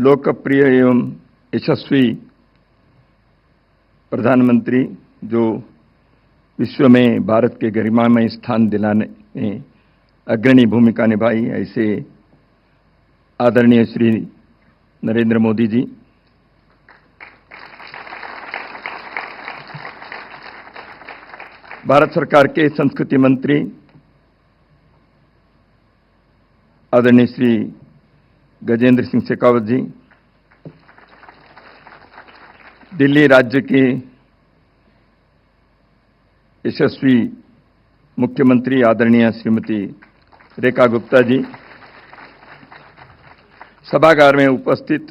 लोकप्रिय एवं यशस्वी प्रधानमंत्री जो विश्व में भारत के गरिमामय स्थान दिलाने में अग्रणी भूमिका निभाई, ऐसे आदरणीय श्री नरेंद्र मोदी जी, भारत सरकार के संस्कृति मंत्री आदरणीय श्री गजेंद्र सिंह शेखावत जी, दिल्ली राज्य के यशस्वी मुख्यमंत्री आदरणीय श्रीमती रेखा गुप्ता जी, सभागार में उपस्थित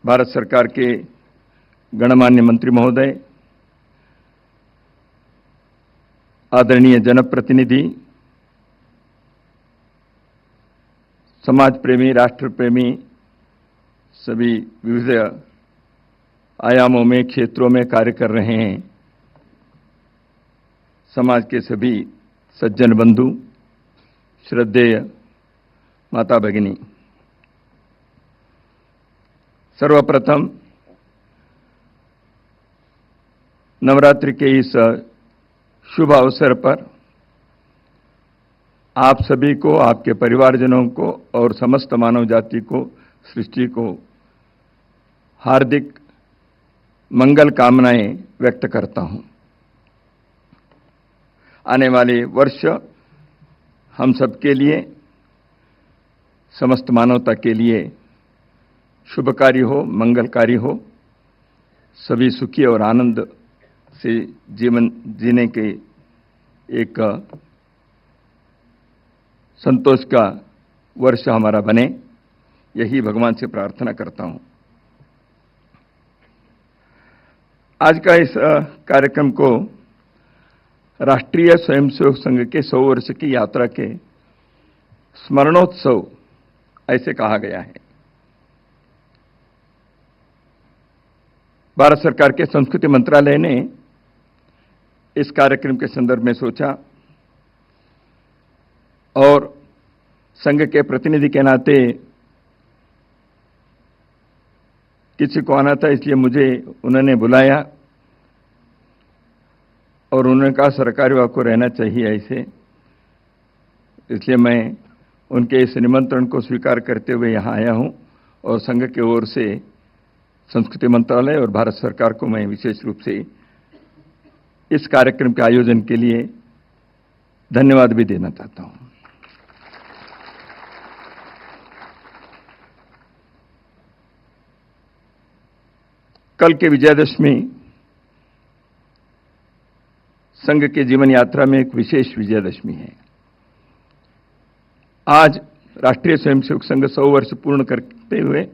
भारत सरकार के गणमान्य मंत्री महोदय, आदरणीय जनप्रतिनिधि, समाज प्रेमी, राष्ट्र प्रेमी, सभी विविध आयामों में, क्षेत्रों में कार्य कर रहे हैं, समाज के सभी सज्जन बंधु, श्रद्धेय माता भगिनी, सर्वप्रथम नवरात्रि के इस शुभ अवसर पर आप सभी को, आपके परिवारजनों को और समस्त मानव जाति को, सृष्टि को हार्दिक मंगल कामनाएं व्यक्त करता हूं। आने वाले वर्ष हम सबके लिए, समस्त मानवता के लिए शुभकारी हो, मंगलकारी हो, सभी सुखी और आनंद से जीवन जीने के एक संतोष का वर्ष हमारा बने, यही भगवान से प्रार्थना करता हूं। आज का इस कार्यक्रम को राष्ट्रीय स्वयंसेवक संघ के 100 वर्ष की यात्रा के स्मरणोत्सव ऐसे कहा गया है। भारत सरकार के संस्कृति मंत्रालय ने इस कार्यक्रम के संदर्भ में सोचा और संघ के प्रतिनिधि के नाते किसी को आना था, इसलिए मुझे उन्होंने बुलाया और उन्होंने कहा सरकारी वाक को रहना चाहिए ऐसे, इसलिए मैं उनके इस निमंत्रण को स्वीकार करते हुए यहाँ आया हूँ और संघ की ओर से संस्कृति मंत्रालय और भारत सरकार को मैं विशेष रूप से इस कार्यक्रम के आयोजन के लिए धन्यवाद भी देना चाहता हूँ। कल के विजयादशमी संघ के जीवन यात्रा में एक विशेष विजयादशमी है। आज राष्ट्रीय स्वयंसेवक संघ 100 वर्ष पूर्ण करते हुए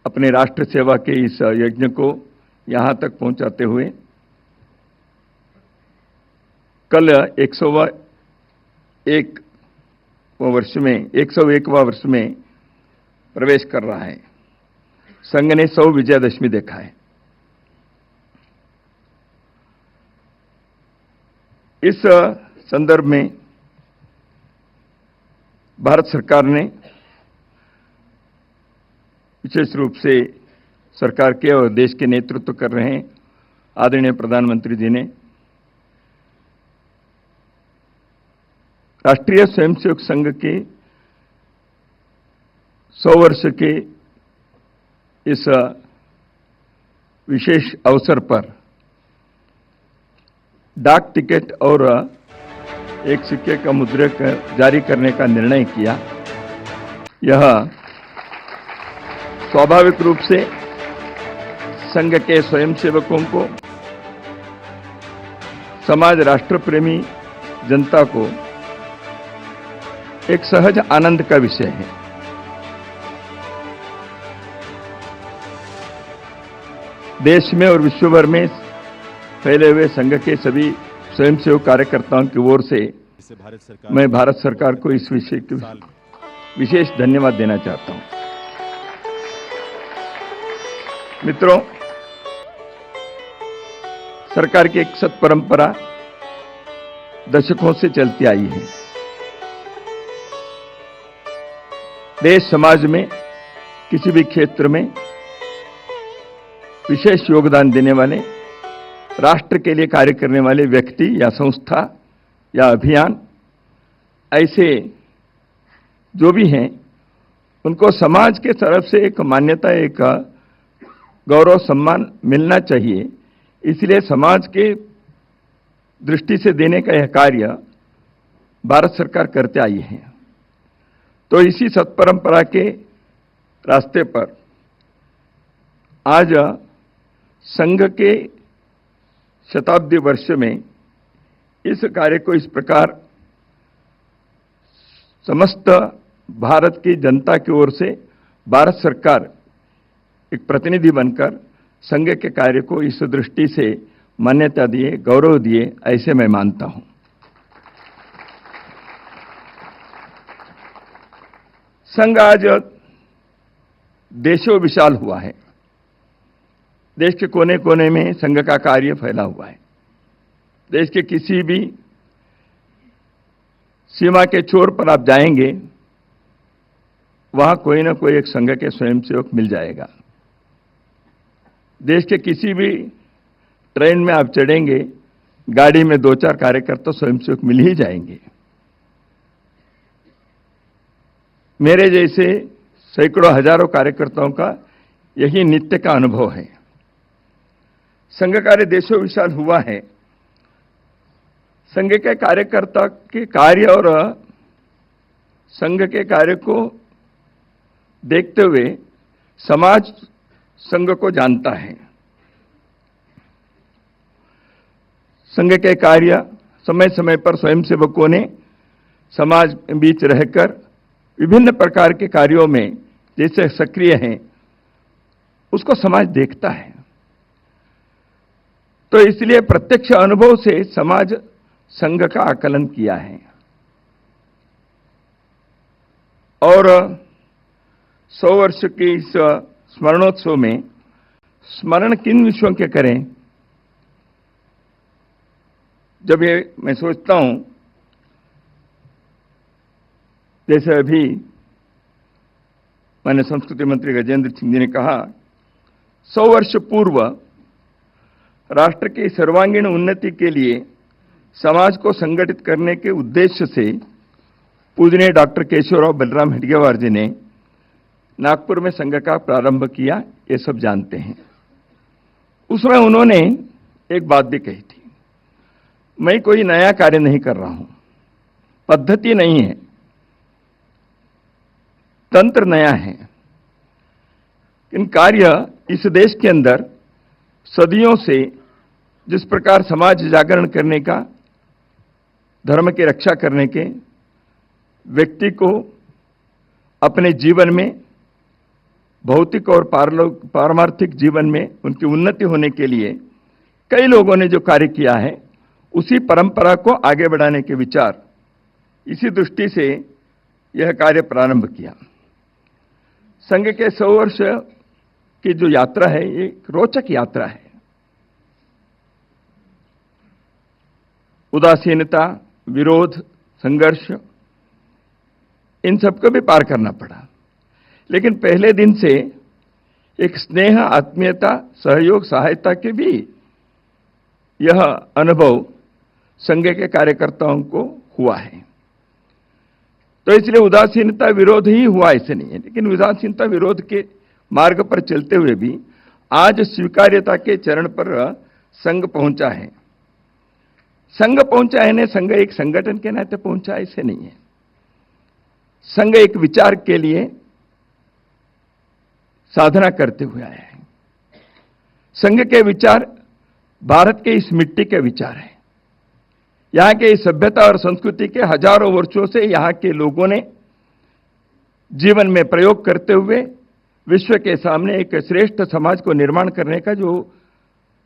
अपने राष्ट्र सेवा के इस यज्ञ को यहां तक पहुंचाते हुए कल 101वां वर्ष में प्रवेश कर रहा है। संघ ने 100 विजयादशमी देखा है। इस संदर्भ में भारत सरकार ने विशेष रूप से सरकार के और देश के नेतृत्व कर रहे हैं आदरणीय प्रधानमंत्री जी ने राष्ट्रीय स्वयंसेवक संघ के 100 वर्ष के इस विशेष अवसर पर डाक टिकट और एक सिक्के का मुद्रक जारी करने का निर्णय किया। यह स्वाभाविक रूप से संघ के स्वयंसेवकों को, समाज, राष्ट्र प्रेमी जनता को एक सहज आनंद का विषय है। देश में और विश्व भर में फैले हुए संघ के सभी स्वयंसेवक कार्यकर्ताओं की ओर से मैं भारत सरकार को इस विषय की विशेष धन्यवाद देना चाहता हूं। मित्रों, सरकार की एक सत परंपरा दशकों से चलती आई है। देश समाज में किसी भी क्षेत्र में विशेष योगदान देने वाले, राष्ट्र के लिए कार्य करने वाले व्यक्ति या संस्था या अभियान, ऐसे जो भी हैं, उनको समाज के तरफ से एक मान्यता, एक गौरव सम्मान मिलना चाहिए। इसलिए समाज के दृष्टि से देने का यह कार्य भारत सरकार करते आई है। तो इसी सत्परंपरा के रास्ते पर आज संघ के शताब्दी वर्ष में इस कार्य को इस प्रकार समस्त भारत की जनता की ओर से भारत सरकार एक प्रतिनिधि बनकर संघ के कार्य को इस दृष्टि से मान्यता दिए, गौरव दिए, ऐसे मैं मानता हूं। संघ आज देशों विशाल हुआ है। देश के कोने कोने में संघ का कार्य फैला हुआ है। देश के किसी भी सीमा के छोर पर आप जाएंगे, वहां कोई ना कोई एक संघ के स्वयंसेवक मिल जाएगा। देश के किसी भी ट्रेन में आप चढ़ेंगे, गाड़ी में 2-4 कार्यकर्ता स्वयंसेवक मिल ही जाएंगे। मेरे जैसे सैकड़ों हजारों कार्यकर्ताओं का यही नित्य का अनुभव है। संघ कार्य देशों विशाल हुआ है। संघ के कार्यकर्ता के कार्य और संघ के कार्य को देखते हुए समाज संघ को जानता है। संघ के कार्य समय समय पर स्वयंसेवकों ने समाज के बीच रहकर विभिन्न प्रकार के कार्यों में जैसे सक्रिय हैं, उसको समाज देखता है। तो इसलिए प्रत्यक्ष अनुभव से समाज संघ का आकलन किया है। और 100 वर्ष के इस स्मरणोत्सव में स्मरण किन विषयों के करें, जब ये मैं सोचता हूं, जैसे अभी माननीय संस्कृति मंत्री गजेंद्र सिंह जी ने कहा, 100 वर्ष पूर्व राष्ट्र की सर्वांगीण उन्नति के लिए समाज को संगठित करने के उद्देश्य से पूजनीय डॉक्टर केशवराव बलराम हेडगेवार जी ने नागपुर में संघ का प्रारंभ किया, ये सब जानते हैं। उसमें उन्होंने एक बात भी कही थी, मैं कोई नया कार्य नहीं कर रहा हूं, पद्धति नहीं है, तंत्र नया है। इन कार्य इस देश के अंदर सदियों से जिस प्रकार समाज जागरण करने का, धर्म की रक्षा करने के, व्यक्ति को अपने जीवन में भौतिक और पारमार्थिक जीवन में उनकी उन्नति होने के लिए कई लोगों ने जो कार्य किया है, उसी परंपरा को आगे बढ़ाने के विचार, इसी दृष्टि से यह कार्य प्रारंभ किया। संघ के 100 वर्ष की जो यात्रा है, ये एक रोचक यात्रा है। उदासीनता, विरोध, संघर्ष, इन सबको भी पार करना पड़ा। लेकिन पहले दिन से एक स्नेह, आत्मीयता, सहयोग, सहायता के भी यह अनुभव संघ के कार्यकर्ताओं को हुआ है। तो इसलिए उदासीनता विरोध ही हुआ ऐसे नहीं है, लेकिन उदासीनता विरोध के मार्ग पर चलते हुए भी आज स्वीकार्यता के चरण पर संघ पहुंचा है। संघ पहुंचा है ने संघ एक संगठन के नाते पहुंचा ऐसे नहीं है। संघ एक विचार के लिए साधना करते हुए आया है। संघ के विचार भारत के इस मिट्टी के विचार है। यहां के इस सभ्यता और संस्कृति के हजारों वर्षों से यहां के लोगों ने जीवन में प्रयोग करते हुए विश्व के सामने एक श्रेष्ठ समाज को निर्माण करने का जो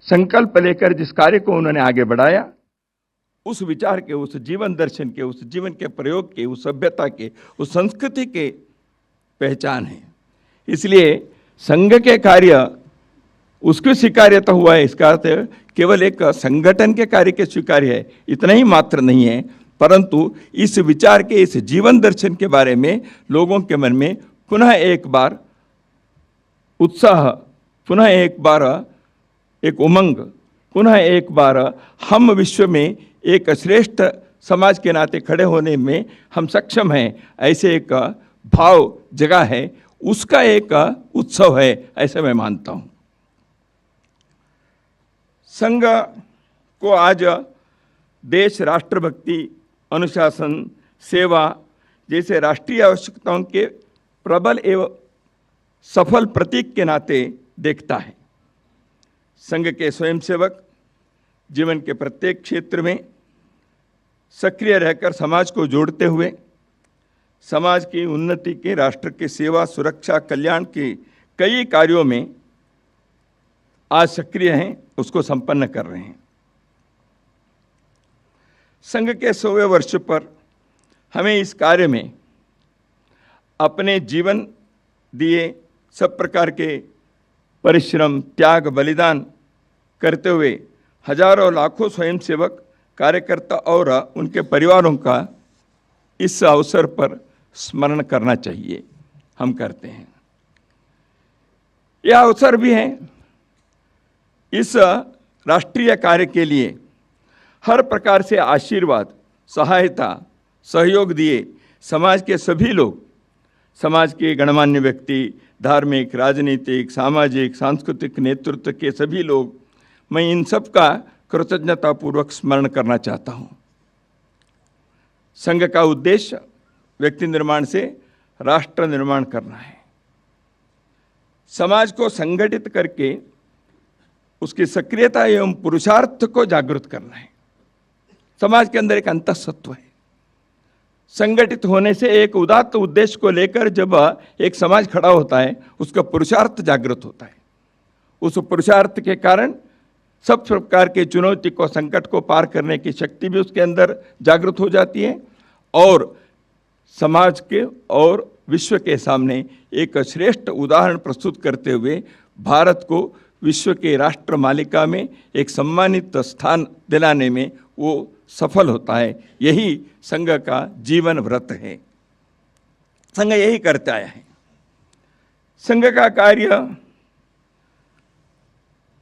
संकल्प लेकर जिस कार्य को उन्होंने आगे बढ़ाया, उस विचार के, उस जीवन दर्शन के, उस जीवन के प्रयोग के, उस सभ्यता के, उस संस्कृति के पहचान है। इसलिए संघ के कार्य उसकी स्वीकार्यता हुआ है, इसका अर्थ केवल एक संगठन के कार्य के स्वीकार्य है इतना ही मात्र नहीं है, परंतु इस विचार के, इस जीवन दर्शन के बारे में लोगों के मन में पुनः एक बार उत्साह, पुनः एक बार एक उमंग, पुनः एक बार हम विश्व में एक श्रेष्ठ समाज के नाते खड़े होने में हम सक्षम हैं, ऐसे एक भाव जगह है, उसका एक उत्सव है, ऐसे मैं मानता हूं। संघ को आज देश राष्ट्रभक्ति, अनुशासन, सेवा जैसे राष्ट्रीय आवश्यकताओं के प्रबल एवं सफल प्रतीक के नाते देखता है। संघ के स्वयंसेवक जीवन के प्रत्येक क्षेत्र में सक्रिय रहकर समाज को जोड़ते हुए समाज की उन्नति के, राष्ट्र की सेवा, सुरक्षा, कल्याण के कई कार्यों में आज सक्रिय हैं, उसको संपन्न कर रहे हैं। संघ के 100वें वर्ष पर हमें इस कार्य में अपने जीवन दिए सब प्रकार के परिश्रम, त्याग, बलिदान करते हुए हजारों लाखों स्वयंसेवक, कार्यकर्ता और उनके परिवारों का इस अवसर पर स्मरण करना चाहिए। हम करते हैं। यह अवसर भी है इस राष्ट्रीय कार्य के लिए हर प्रकार से आशीर्वाद, सहायता, सहयोग दिए समाज के सभी लोग, समाज के गणमान्य व्यक्ति, धार्मिक, राजनीतिक, सामाजिक, सांस्कृतिक नेतृत्व के सभी लोग, मैं इन सब का कृतज्ञतापूर्वक स्मरण करना चाहता हूँ। संघ का उद्देश्य व्यक्ति निर्माण से राष्ट्र निर्माण करना है। समाज को संगठित करके उसकी सक्रियता एवं पुरुषार्थ को जागृत करना है। समाज के अंदर एक अंतःसत्व है। संगठित होने से एक उदात्त उद्देश्य को लेकर जब एक समाज खड़ा होता है, उसका पुरुषार्थ जागृत होता है। उस पुरुषार्थ के कारण सब प्रकार के चुनौती को, संकट को पार करने की शक्ति भी उसके अंदर जागृत हो जाती है और समाज के और विश्व के सामने एक श्रेष्ठ उदाहरण प्रस्तुत करते हुए भारत को विश्व के राष्ट्र मालिका में एक सम्मानित स्थान दिलाने में वो सफल होता है। यही संघ का जीवन व्रत है। संघ यही करता है। संघ का कार्य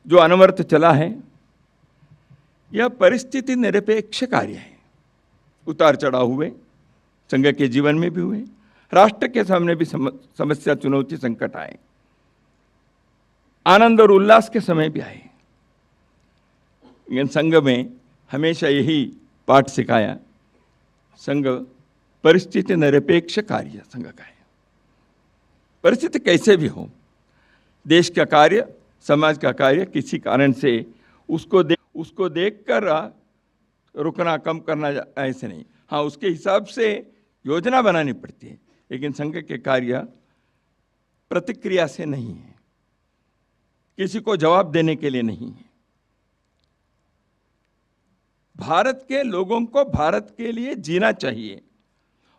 जो अनवरत चला है, यह परिस्थिति निरपेक्ष कार्य है। उतार चढ़ाव हुए, संघ के जीवन में भी हुए, राष्ट्र के सामने भी समस्या, चुनौती, संकट आए, आनंद और उल्लास के समय भी आए। लेकिन संघ में हमेशा यही पाठ सिखाया, संघ परिस्थिति निरपेक्ष कार्य संघ का है। परिस्थिति कैसे भी हो, देश का कार्य, समाज का कार्य किसी कारण से उसको देखकर रुकना, कम करना ऐसे नहीं। हाँ, उसके हिसाब से योजना बनानी पड़ती है, लेकिन संघ के कार्य प्रतिक्रिया से नहीं है, किसी को जवाब देने के लिए नहीं है। भारत के लोगों को भारत के लिए जीना चाहिए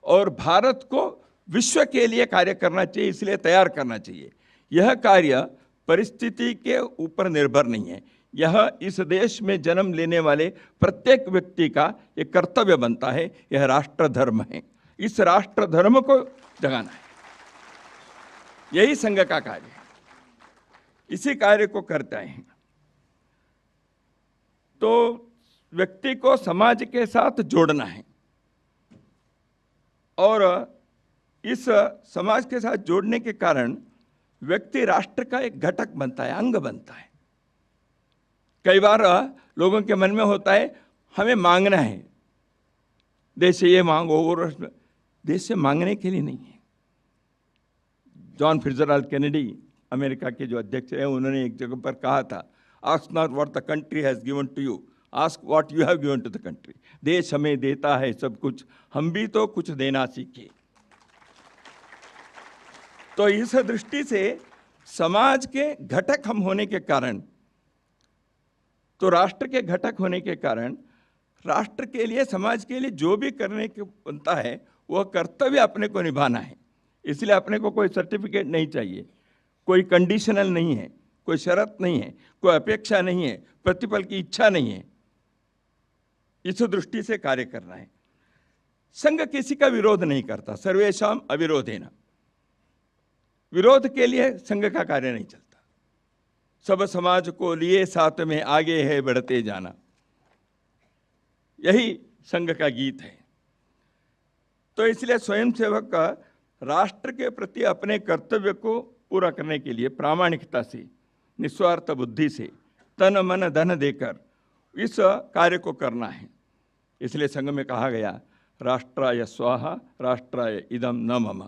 और भारत को विश्व के लिए कार्य करना चाहिए, इसलिए तैयार करना चाहिए। यह कार्य परिस्थिति के ऊपर निर्भर नहीं है। यह इस देश में जन्म लेने वाले प्रत्येक व्यक्ति का एक कर्तव्य बनता है। यह राष्ट्र धर्म है। इस राष्ट्र धर्म को जगाना है, यही संघ का कार्य है। इसी कार्य को करते हैं तो व्यक्ति को समाज के साथ जोड़ना है और इस समाज के साथ जोड़ने के कारण व्यक्ति राष्ट्र का एक घटक बनता है, अंग बनता है। कई बार लोगों के मन में होता है हमें मांगना है, देश से ये मांगो, और देश से मांगने के लिए नहीं है। जॉन फिट्जरल्ड केनेडी अमेरिका के जो अध्यक्ष हैं, उन्होंने एक जगह पर कहा था, ask not what the country has given to you, ask what you have given to the country. देश हमें देता है सब कुछ, हम भी तो कुछ देना सीखे। तो इस दृष्टि से समाज के घटक हम होने के कारण, तो राष्ट्र के घटक होने के कारण, राष्ट्र के लिए, समाज के लिए जो भी करने के बनता है वह कर्तव्य अपने को निभाना है। इसलिए अपने को कोई सर्टिफिकेट नहीं चाहिए, कोई कंडीशनल नहीं है, कोई शर्त नहीं है, कोई अपेक्षा नहीं है, प्रतिफल की इच्छा नहीं है। इस दृष्टि से कार्य करना है। संघ किसी का विरोध नहीं करता, सर्वेषाम अविरोधेन। विरोध के लिए संघ का कार्य नहीं चलता। सब समाज को लिए साथ में आगे है बढ़ते जाना, यही संघ का गीत है। तो इसलिए स्वयंसेवक का राष्ट्र के प्रति अपने कर्तव्य को पूरा करने के लिए प्रामाणिकता से, निस्वार्थ बुद्धि से, तन मन धन देकर इस कार्य को करना है। इसलिए संघ में कहा गया, राष्ट्राय स्वाहा राष्ट्राय इदम न मम,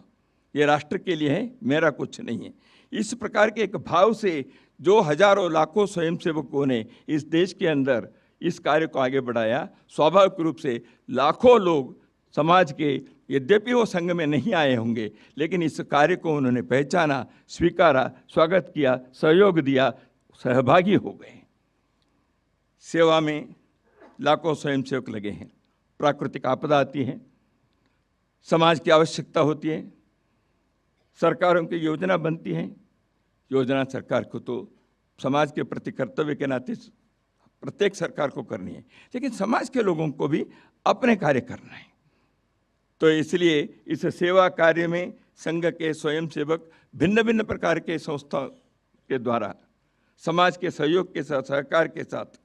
ये राष्ट्र के लिए है, मेरा कुछ नहीं है। इस प्रकार के एक भाव से जो हजारों लाखों स्वयंसेवकों ने इस देश के अंदर इस कार्य को आगे बढ़ाया, स्वाभाविक रूप से लाखों लोग समाज के, यद्यपि वो संघ में नहीं आए होंगे, लेकिन इस कार्य को उन्होंने पहचाना, स्वीकारा, स्वागत किया, सहयोग दिया, सहभागी हो गए। सेवा में लाखों स्वयंसेवक लगे हैं। प्राकृतिक आपदा आती है, समाज की आवश्यकता होती है, सरकारों की योजना बनती है। योजना सरकार को तो समाज के प्रति कर्तव्य के नाते प्रत्येक सरकार को करनी है, लेकिन समाज के लोगों को भी अपने कार्य करना है। तो इसलिए इस सेवा कार्य में संघ के स्वयंसेवक भिन्न भिन्न प्रकार के संस्थाओं के द्वारा समाज के सहयोग के साथ, सहकार के साथ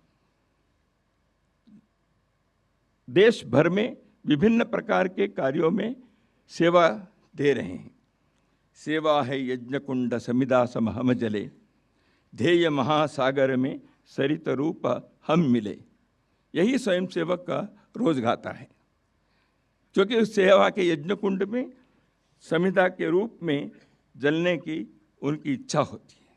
देश भर में विभिन्न प्रकार के कार्यों में सेवा दे रहे हैं। सेवा है यज्ञ कुंड समिदा समहम जले, ध्येय महासागर में सरित रूप हम मिले। यही स्वयंसेवक का रोज गाथा है, क्योंकि उस सेवा के यज्ञ कुंड में समिधा के रूप में जलने की उनकी इच्छा होती है,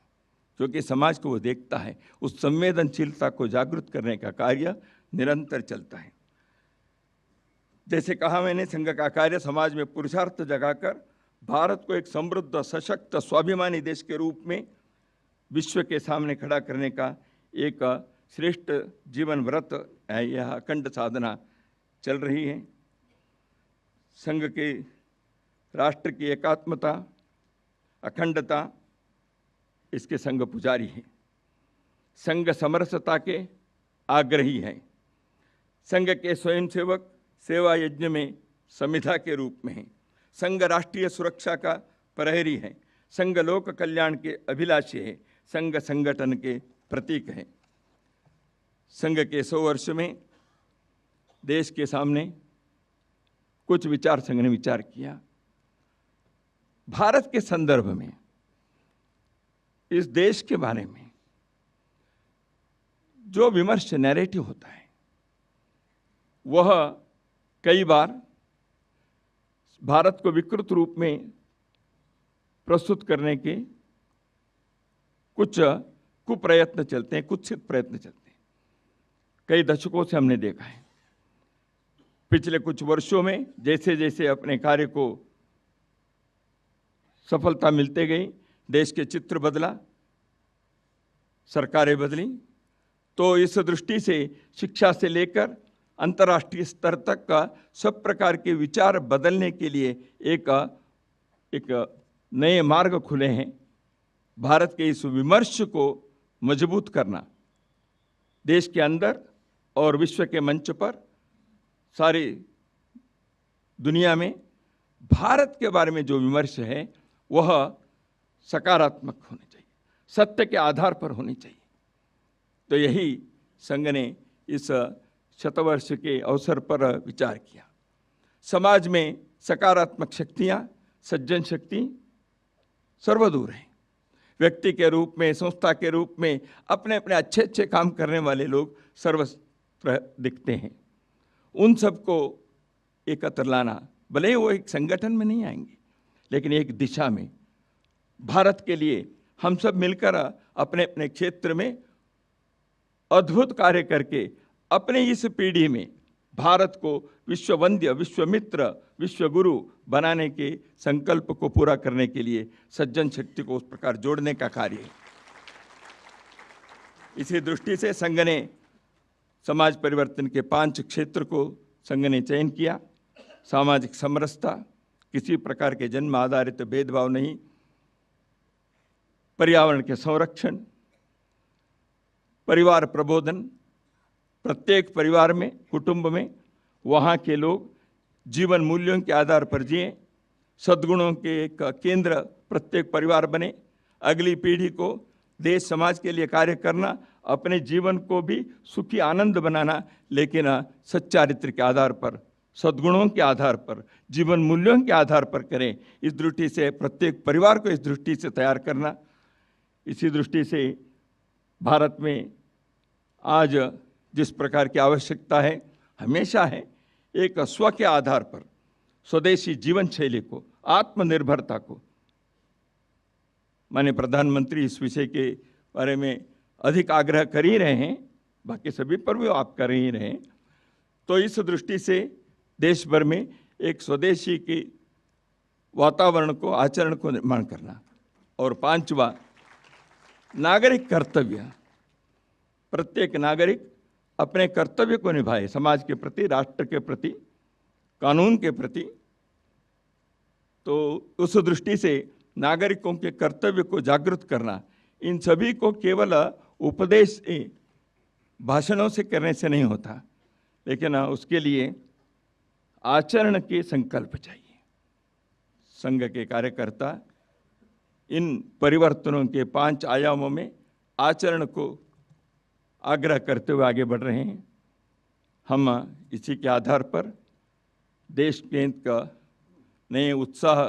क्योंकि समाज को वो देखता है। उस संवेदनशीलता को जागृत करने का कार्य निरंतर चलता है। जैसे कहा मैंने, संघ का कार्य समाज में पुरुषार्थ जगाकर भारत को एक समृद्ध, सशक्त, स्वाभिमानी देश के रूप में विश्व के सामने खड़ा करने का एक श्रेष्ठ जीवन व्रत है। यह अखंड साधना चल रही है। संघ के राष्ट्र की एकात्मता, अखंडता, इसके संघ पुजारी हैं। संघ समरसता के आग्रही हैं। संघ के स्वयंसेवक सेवा यज्ञ में समिधा के रूप में हैं। संघ राष्ट्रीय सुरक्षा का प्रहरी है। संघ लोक कल्याण के अभिलाषी है। संघ संगठन के प्रतीक है। संघ के 100 वर्ष में देश के सामने कुछ विचार संघ ने विचार किया। भारत के संदर्भ में, इस देश के बारे में जो विमर्श नैरेटिव होता है, वह कई बार भारत को विकृत रूप में प्रस्तुत करने के कुछ कुप्रयत्न चलते हैं, कुत्सित प्रयत्न चलते हैं। कई दशकों से हमने देखा है। पिछले कुछ वर्षों में जैसे जैसे अपने कार्य को सफलता मिलते गई, देश के चित्र बदला, सरकारें बदली। तो इस दृष्टि से शिक्षा से लेकर अंतर्राष्ट्रीय स्तर तक का सब प्रकार के विचार बदलने के लिए एक नए मार्ग खुले हैं। भारत के इस विमर्श को मजबूत करना, देश के अंदर और विश्व के मंच पर, सारी दुनिया में भारत के बारे में जो विमर्श है वह सकारात्मक होने चाहिए, सत्य के आधार पर होनी चाहिए। तो यही संघ ने इस शतवर्ष के अवसर पर विचार किया। समाज में सकारात्मक शक्तियाँ, सज्जन शक्ति सर्वदूर हैं। व्यक्ति के रूप में, संस्था के रूप में अपने अपने अच्छे अच्छे काम करने वाले लोग सर्वत्र दिखते हैं। उन सबको एकत्र लाना, भले ही वो एक संगठन में नहीं आएंगे, लेकिन एक दिशा में भारत के लिए हम सब मिलकर अपने अपने क्षेत्र में अद्भुत कार्य करके अपने इस पीढ़ी में भारत को विश्ववंद्य, विश्वमित्र, विश्वगुरु बनाने के संकल्प को पूरा करने के लिए सज्जन शक्ति को उस प्रकार जोड़ने का कार्य है। इसी दृष्टि से संघ ने समाज परिवर्तन के 5 क्षेत्र को संघ ने चयन किया। सामाजिक समरसता, किसी प्रकार के जन्म आधारित भेदभाव नहीं, पर्यावरण के संरक्षण, परिवार प्रबोधन, प्रत्येक परिवार में, कुटुंब में वहाँ के लोग जीवन मूल्यों के आधार पर जिए, सद्गुणों के का केंद्र प्रत्येक परिवार बने, अगली पीढ़ी को देश समाज के लिए कार्य करना, अपने जीवन को भी सुखी आनंद बनाना, लेकिन सच्चारित्र के आधार पर, सद्गुणों के आधार पर, जीवन मूल्यों के आधार पर करें। इस दृष्टि से प्रत्येक परिवार को इस दृष्टि से तैयार करना। इसी दृष्टि से भारत में आज जिस प्रकार की आवश्यकता है, हमेशा है, एक स्व के आधार पर स्वदेशी जीवन शैली को, आत्मनिर्भरता को। माननीय प्रधानमंत्री इस विषय के बारे में अधिक आग्रह कर ही रहे हैं, बाकी सभी पर भी आप कर ही रहे हैं। तो इस दृष्टि से देश भर में एक स्वदेशी के वातावरण को, आचरण को निर्माण करना। और पांचवा, नागरिक कर्तव्य। प्रत्येक नागरिक अपने कर्तव्य को निभाए, समाज के प्रति, राष्ट्र के प्रति, कानून के प्रति। तो उस दृष्टि से नागरिकों के कर्तव्य को जागृत करना, इन सभी को केवल उपदेश भाषणों से करने से नहीं होता, लेकिन उसके लिए आचरण के संकल्प चाहिए। संघ के कार्यकर्ता इन परिवर्तनों के 5 आयामों में आचरण को आग्रह करते हुए आगे बढ़ रहे हैं। हम इसी के आधार पर देश के हित का नए उत्साह,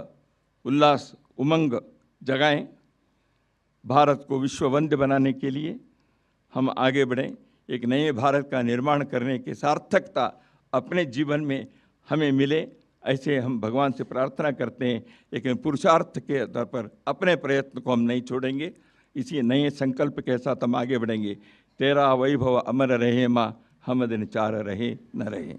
उल्लास, उमंग जगाएं। भारत को विश्व वंद्य बनाने के लिए हम आगे बढ़ें। एक नए भारत का निर्माण करने की सार्थकता अपने जीवन में हमें मिले, ऐसे हम भगवान से प्रार्थना करते हैं। लेकिन पुरुषार्थ के आधार पर अपने प्रयत्न को हम नहीं छोड़ेंगे। इसी नए संकल्प के साथ हम आगे बढ़ेंगे। तेरा वैभव अमर रहे माँ, हम दिन चार रहे न रहे।